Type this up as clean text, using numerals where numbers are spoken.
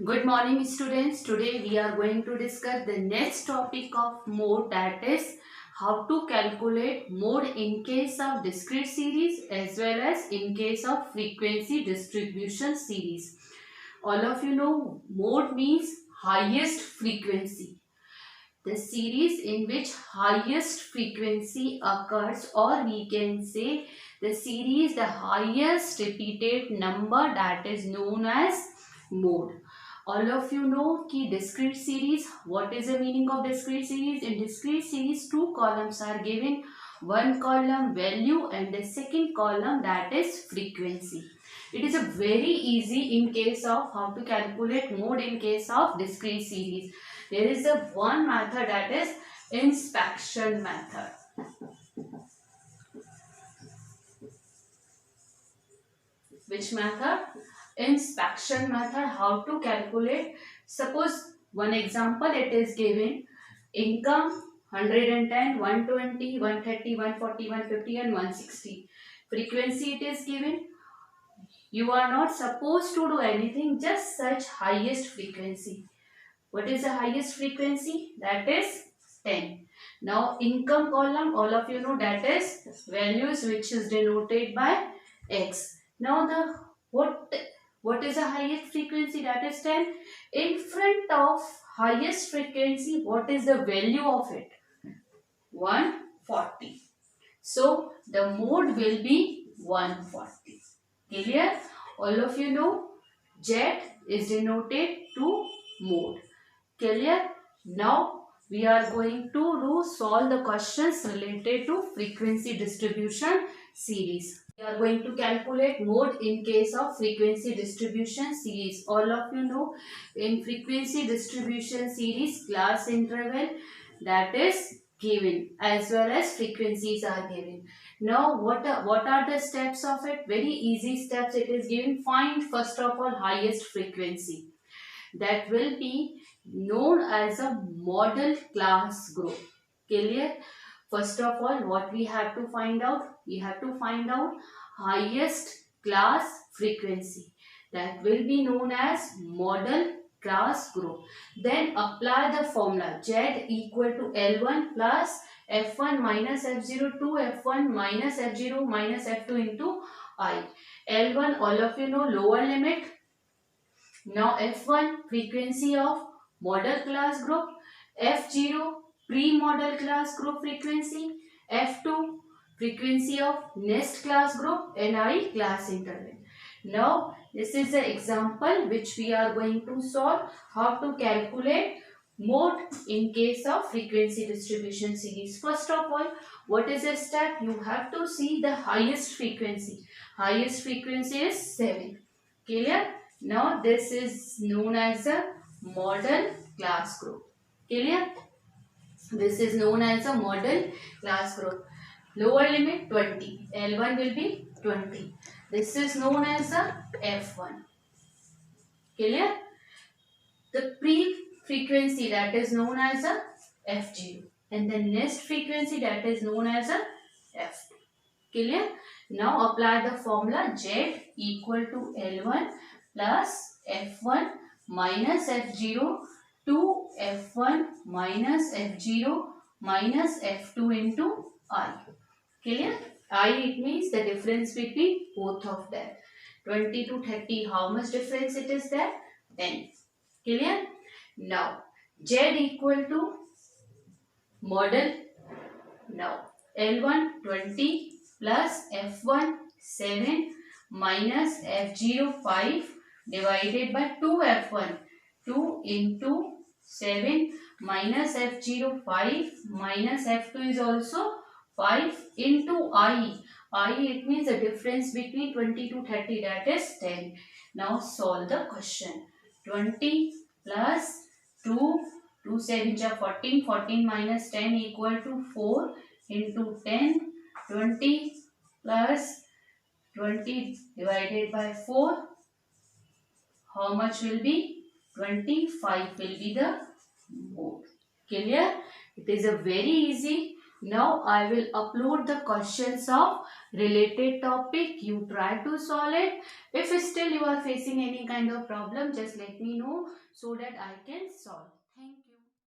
Good morning students. Today we are going to discuss the next topic of mode, that is how to calculate mode in case of discrete series as well as in case of frequency distribution series. All of you know mode means highest frequency. The series in which highest frequency occurs, or we can say the series the highest repeated number, that is known as mode. All of you know कि discrete series, what is the meaning of discrete series? In discrete series two columns are given, one column value and the second column that is frequency. It is a very easy in case of how to calculate mode in case of discrete series. There is a one method, that is inspection method. Which method? Inspection method. How to calculate? Suppose one example it is given, income 110, 120, 130, 140, 150 and 160. Frequency it is given. You are not supposed to do anything, just search highest frequency. What is the highest frequency? That is 10. Now income column, all of you know, that is values which is denoted by X. Now the what is the highest frequency? That is 10. In front of highest frequency, what is the value of it? 140. So the mode will be 140. Clear? All of you know Z is denoted to mode. Clear? Now we are going to solve the questions related to frequency distribution series. We are going to calculate mode in case of frequency distribution series. All of you know in frequency distribution series class interval that is given as well as frequencies are given. Now what are the steps of it? Very easy steps it is given. Find first of all highest frequency. That will be known as a model class group. Clear? First of all, what we have to find out? We have to find out highest class frequency. That will be known as model class group. Then apply the formula Z equal to L1 plus F1 minus F0 to F1 minus F0 minus F2 into I. L1 all of you know lower limit. Now F1 frequency of model class group, F0 pre-model class group frequency, F2 frequency of next class group and I class interval. Now this is the example which we are going to solve how to calculate mode in case of frequency distribution series. First of all, what is the step? You have to see the highest frequency. Highest frequency is 7. Clear? Now this is known as a model class group. Clear? This is known as a model class group. Lower limit 20. L1 will be 20. This is known as a F1. Clear? The pre-frequency that is known as a F0. And the next frequency that is known as a F2. Clear? Now apply the formula Z equal to L1 plus F1 minus F0 to F1 minus F0 minus F2 into I. Clear? I it means the difference between both of them. 20 to 30, how much difference it is there? 10. Clear? Now Z equal to model. Now L1 20 plus F1 7 minus F0 5 divided by 2F1. 2 into 7 minus F0 5 minus F2 is also 5 into I. I it means the difference between 20 to 30, that is 10. Now solve the question. 20 plus 2, 2 7 are 14, 14 minus 10 equal to 4 into 10. 20 plus 20 divided by 4. How much will be? 25 will be the mode. Clear? It is a very easy. Now I will upload the questions of related topic. You try to solve it. If still you are facing any kind of problem, just let me know so that I can solve. Thank you.